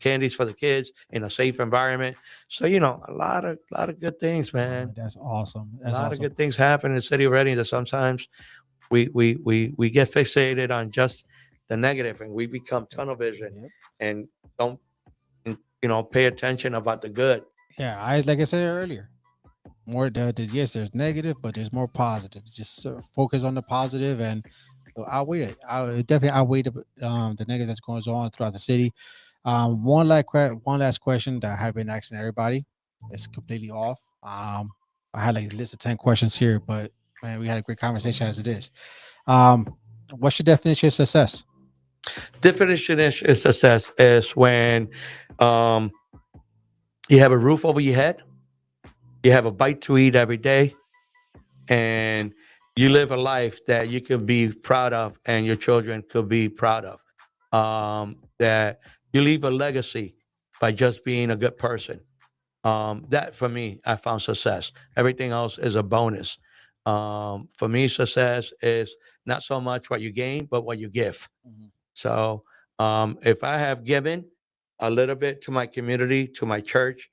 candies for the kids in a safe environment. So a lot of good things, man. That's awesome. A That's lot of awesome. good things happen in the city of Reading that sometimes we get fixated on just the negative and we become tunnel vision Yep. and don't pay attention about the good. Yeah, I like I said earlier. More yes, there's negative, but there's more positives. Just focus on the positive and outweigh it. I definitely outweigh the negative that's going on throughout the city. One last question that I have been asking everybody. It's completely off. I had like a list of 10 questions here, but man, we had a great conversation as it is. Um, what's your definition of success? Definition is success is when um, you have a roof over your head, you have a bite to eat every day, and you live a life that you can be proud of and your children could be proud of. That you leave a legacy by just being a good person. That for me, I found success. Everything else is a bonus. For me, success is not so much what you gain, but what you give. Mhm. So if I have given a little bit to my community, to my church,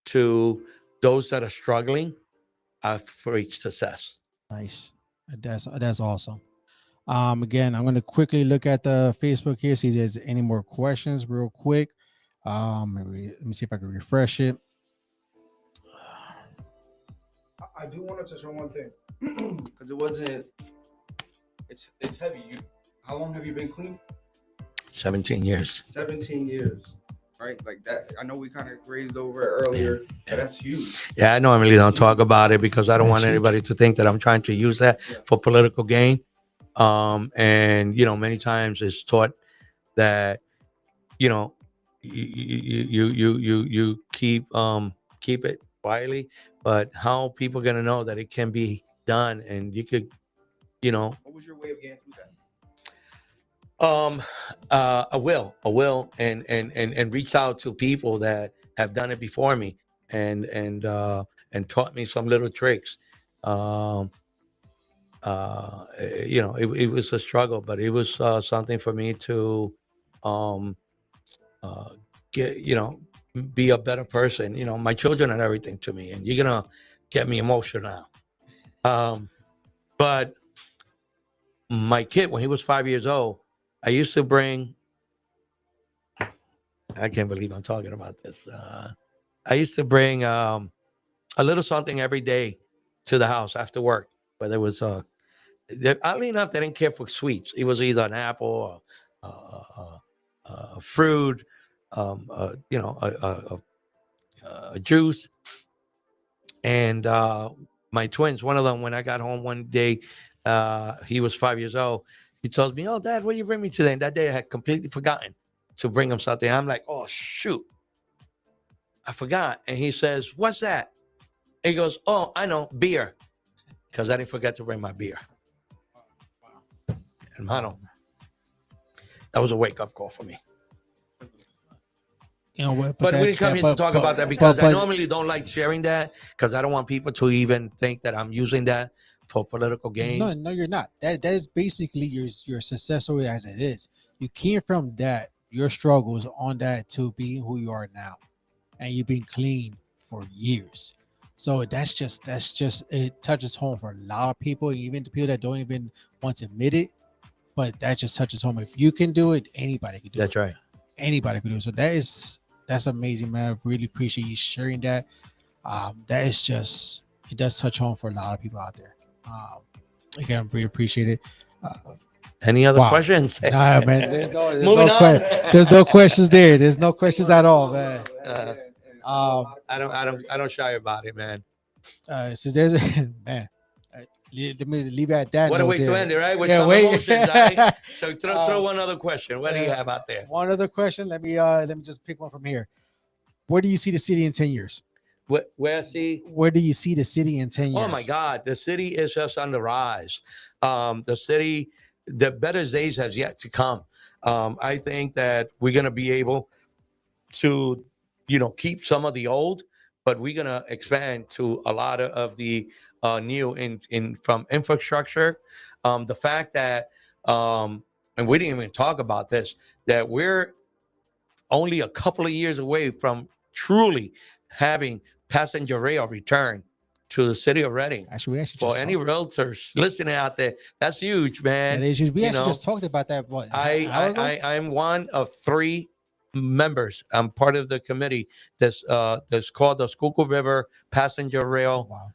to those that are struggling, I've reached success. Nice. That's awesome. Again, I'm going to quickly look at the Facebook here, see if there's any more questions real quick. Let me see if I can refresh it. I do want to touch on one thing because it wasn't. It's heavy. How long have you been clean? 17 years. 17 years, right? Like that. I know we kind of grazed over it earlier, but that's huge. Yeah, I normally don't talk about it because I don't want That's huge. anybody to think that I'm trying to use that Yeah. for political gain. And many times it's taught that you know you keep it quietly, but how people gonna know that it can be done and you could you know What was your way of getting through that? I will and reach out to people that have done it before me and taught me some little tricks. um it was a struggle, but it was something for me to um uh get be a better person. My children are everything to me, and you're gonna get me emotional now. um but my kid, when he was 5 years old, I used to bring, I can't believe I'm talking about this. I used to bring a little something every day to the house after work, whether it was, oddly enough, they didn't care for sweets. It was either an apple or fruit, a juice. And my twins, one of them, when I got home one day, he was 5 years old. He tells me, "Oh, Dad, what do you bring me today?" And that day I had completely forgotten to bring him something. I'm like, "Oh, shoot, I forgot." And he says, "What's that?" And he goes, "Oh, I know, beer," because I didn't forget to bring my beer. Hermano, that was a wake up call for me. You know what? But we didn't come here to talk about that because I but normally don't like sharing that because I don't want people to even think that I'm using that for political gain. no, you're not. That is basically your success story as it is. You came from that, your struggles on that to being who you are now, and you've been clean for years. So that's just it touches home for a lot of people, even the people that don't even want to admit it. But that just touches home. If you can do it, anybody can do it. That's right. Anybody can do it. So that's amazing, man. I really appreciate you sharing that. That is just it does touch home for a lot of people out there. Again, I really appreciate it. Any other Wow. questions? Nah, man. There's Moving no on. there's no questions there. There's no questions at all, man. I don't shy about it, man. So there's man. Let me leave it at that. What a note way to there. end it, right? With Yeah, some wait. emotions, right? So throw one other question. What do you have out there? One other question. Let me just pick one from here. Where do you see the city in 10 years? Where see? Where do you see the city in 10 years? Oh my God, the city is just on the rise. The city, the better days has yet to come. I think that we're gonna be able to, keep some of the old, but we're gonna expand to a lot of the new in from infrastructure. The fact that, and we didn't even talk about this, that we're only a couple of years away from truly having passenger rail return to the city of Reading. Actually, For any realtors listening out there, that's huge, man. that is we actually just talked about that. What I'm one of three members. I'm part of the committee that's called the Schuylkill River Passenger Rail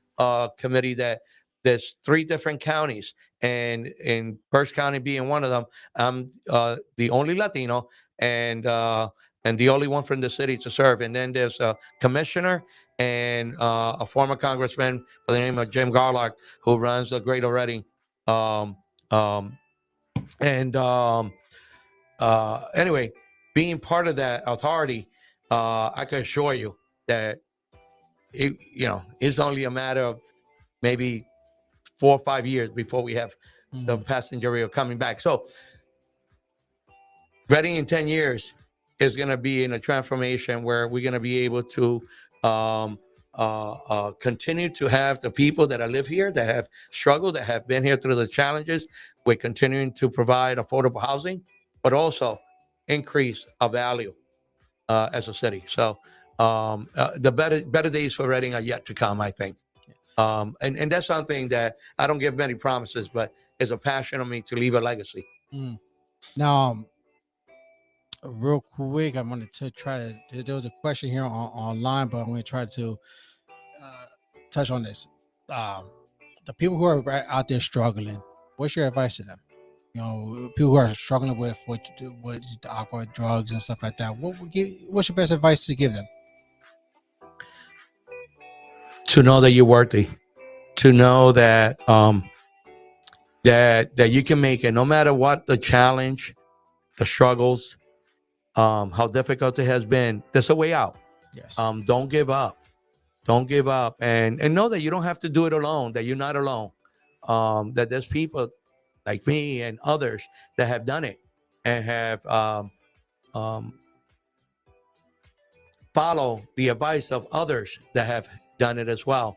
Committee. That there's three different counties, and in Berks County being one of them, I'm the only Latino and the only one from the city to serve. And then there's a commissioner and a former congressman by the name of Jim Garlock, who runs the Greater Reading. Anyway, being part of that authority, I can assure you that it's only a matter of maybe 4 or 5 years before we have the passenger rail coming back. So Reading in 10 years is going to be in a transformation where we're going to be able to continue to have the people that live here, that have struggled, that have been here through the challenges. We're continuing to provide affordable housing, but also increase our value as a city. So the better days for Reading are yet to come, I think. And that's something that I don't give many promises, but it's a passion of me to leave a legacy. Now, real quick, I'm going to try to. There was a question here online, but I'm going to try to touch on this. The people who are out there struggling, what's your advice to them? People who are struggling with with the alcohol, drugs, and stuff like that. What's your best advice to give them? To know that you're worthy, to know that that you can make it, no matter what the challenge, the struggles, how difficult it has been. There's a way out. Yes. Don't give up. Don't give up, and know that you don't have to do it alone. That you're not alone. That there's people like me and others that have done it and have follow the advice of others that have done it as well.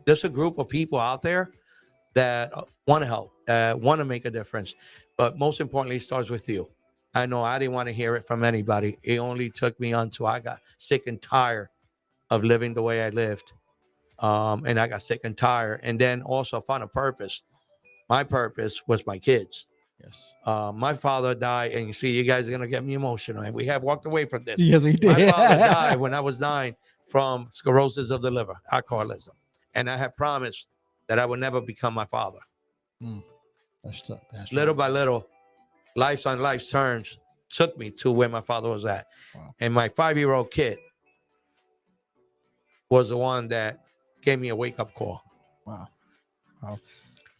There's a group of people out there that want to help, want to make a difference, but most importantly, it starts with you. I know I didn't want to hear it from anybody. It only took me until I got sick and tired of living the way I lived. And I got sick and tired, and then also found a purpose My purpose was my kids. Yes. My father died, and you see, you guys are gonna get me emotional, and we have walked away from this. Yes, we My did. father died when I was 9 from cirrhosis of the liver, alcoholism, and I had promised that I would never become my father. Mm, that's Little true. by little, life's on life's terms took me to where my father was at, Wow. and my 5-year-old kid was the one that gave me a wake up call. Wow. Wow.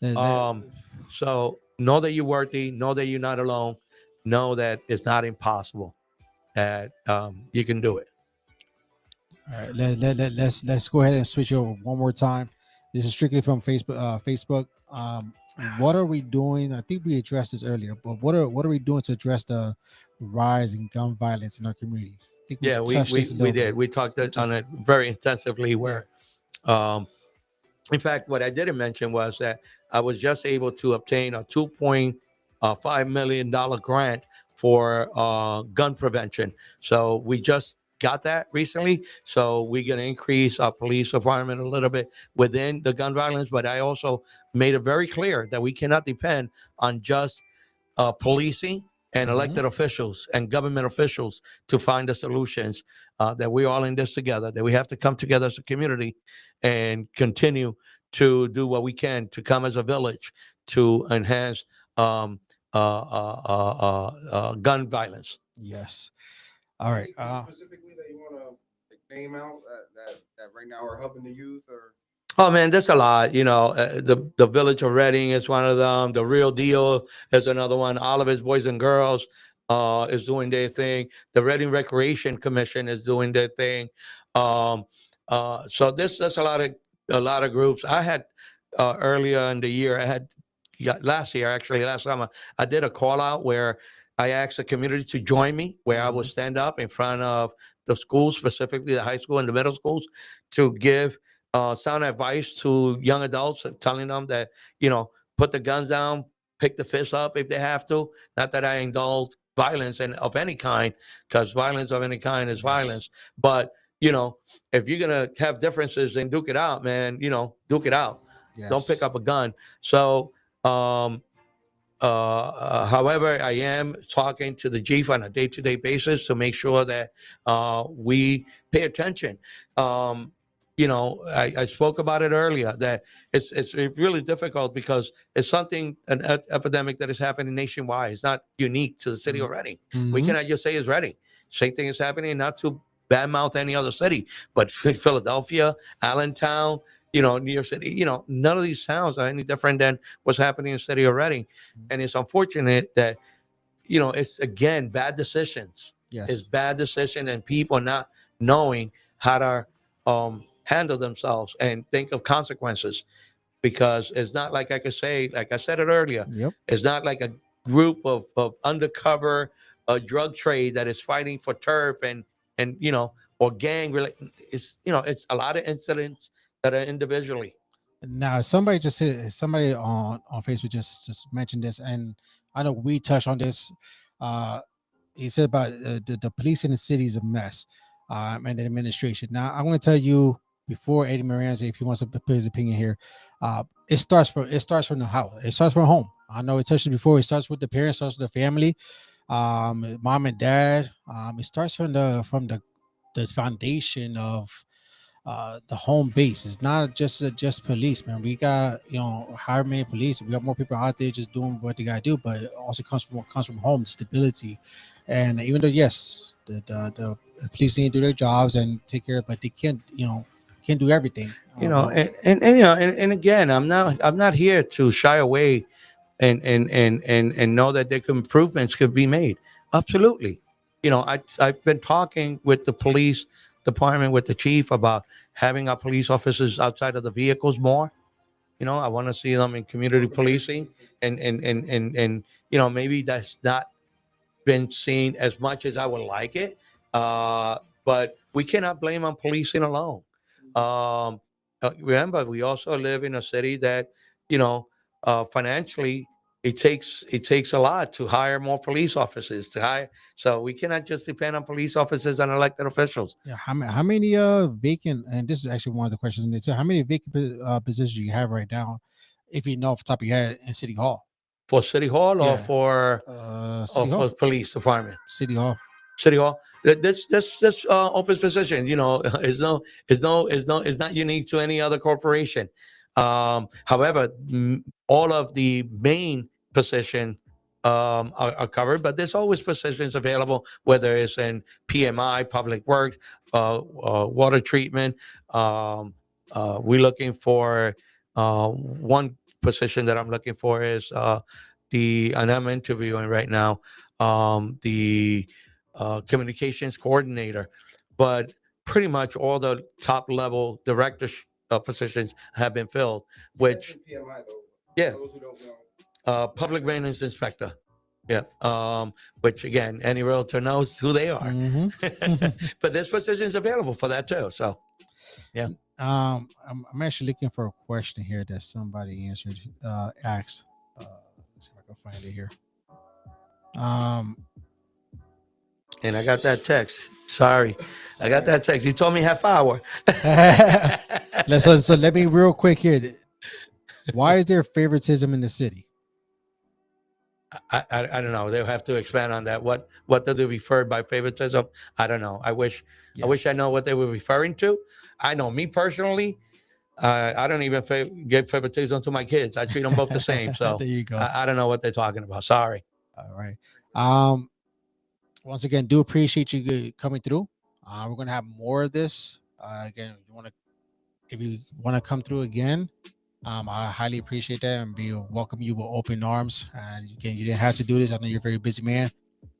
That- Um, so know that you're worthy, know that you're not alone, know that it's not impossible, that you can do it. all right. Let's go ahead and switch over one more time. This is strictly from Facebook. Facebook. What are we doing? I think we addressed this earlier, but what are we doing to address the rise in gun violence in our community? I think we Yeah, touched this a we little did. bit. We talked Just- on it very intensively. Where, in fact, what I didn't mention was that I was just able to obtain a $2.5 million grant for gun prevention. So we just got that recently. So we're going to increase our police department a little bit within the gun violence. But I also made it very clear that we cannot depend on just policing and elected officials and government officials to find the solutions. That we're all in this together. That we have to come together as a community and continue to do what we can to come as a village to enhance gun violence. Yes. All right. Anything specifically that you want to name out that right now are helping the youth or? Oh man, there's a lot. The village of Reading is one of them. The Real Deal is another one. All of his boys and girls is doing their thing. The Reading Recreation Commission is doing their thing. Um, so there's a lot of groups. I had earlier in the year. I had last year actually last summer. I did a call out where I asked the community to join me, where I would stand up in front of the schools, specifically the high school and the middle schools, to give sound advice to young adults, telling them that, put the guns down, pick the fist up if they have to. Not that I indulge violence and of any kind, because violence of any kind is violence. But, if you're going to have differences and duke it out, man, duke it out. Don't pick Yes. up a gun. So, however, I am talking to the chief on a day-to-day basis to make sure that we pay attention. I spoke about it earlier that it's really difficult because it's an epidemic that is happening nationwide. It's not unique to the city of Reading. We Mhm. cannot just say it's Reading. Same thing is happening, not to badmouth any other city, but Philadelphia, Allentown, New York City, none of these towns are any different than what's happening in the city of Reading. And it's unfortunate that, it's again bad decisions. It's Yes. bad decision and people not knowing how to handle themselves and think of consequences, because it's not like I could say, like I said it earlier, Yep. it's not like a group of undercover drug trade that is fighting for turf and or gang related. It's a lot of incidents that are individually. Now, somebody on Facebook just mentioned this, and I know we touched on this. Uh, he said about the police in the city is a mess, and the administration. Now, I want to tell you before Eddie Moran, if he wants to put his opinion here, it starts from the house. It starts from home. I know it touched it before. It starts with the parents, starts with the family, mom and dad. It starts from the foundation of the home base. It's not just police, man. We got how many police? We got more people out there just doing what they gotta do, but it also comes from home stability. And even though yes, the police need to do their jobs and take care, but they can't do everything. And again, I'm not here to shy away and know that there can improvements could be made. Absolutely. I've been talking with the police department, with the chief, about having our police officers outside of the vehicles more. I want to see them in community policing, and maybe that's not been seen as much as I would like it. But we cannot blame on policing alone. Um, Remember, we also live in a city that, you know, financially it takes a lot to hire more police officers to hire. So we cannot just depend on police officers and elected officials. Yeah, how many vacant, and this is actually one of the questions in there too. How many vacant positions do you have right now if you know off the top of your head, in City Hall. For City Hall or Yeah. for City Hall. police department? City Hall. City Hall. This open position, is not unique to any other corporation. However, all of the main position are covered, but there's always positions available, whether it's in PMI, public works, water treatment. We're looking for one position that I'm looking for is and I'm interviewing right now, the communications coordinator, but pretty much all the top level director positions have been filled. Which, PMI though. yeah, For those who don't know. public maintenance inspector. Yeah. Which again, any realtor knows who they are. But there's positions available for that too. So, yeah. I'm actually looking for a question here that somebody answered. Asked. Let's see if I can find it here. And I got that text. Sorry, I got that text. You told me half hour. So let me real quick here. Why is there favoritism in the city? I don't know. They'll have to expand on that. What do they refer by favoritism? I don't know. I wish I know what they were referring to. I know me personally. I don't even give favoritism to my kids. I treat them both the same. So there you go. I don't know what they're talking about. Sorry. All right. Once again, do appreciate you coming through. We're gonna have more of this. Again, if you want to come through again, I highly appreciate that and welcome you with open arms. And again, you didn't have to do this. I know you're a very busy man.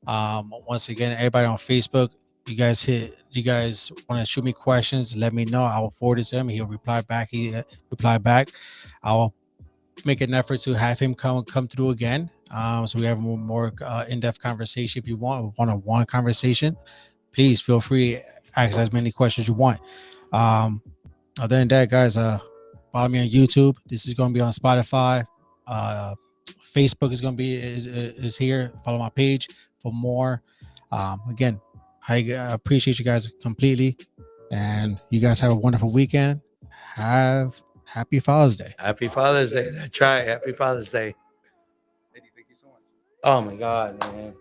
Once again, everybody on Facebook, you guys want to shoot me questions, let me know. I will forward it to him. He'll reply back. I'll make an effort to have him come through again. So we have a more in-depth conversation. If you want a one-on-one conversation, please feel free to ask as many questions you want. Other than that, guys, follow me on YouTube. This is going to be on Spotify. Facebook is going to be is here. Follow my page for more. Again, I appreciate you guys completely, and you guys have a wonderful weekend. Happy Father's Day. Happy Father's Day. That's right. Happy Father's Day. Eddie, thank you so much. Oh my God, man.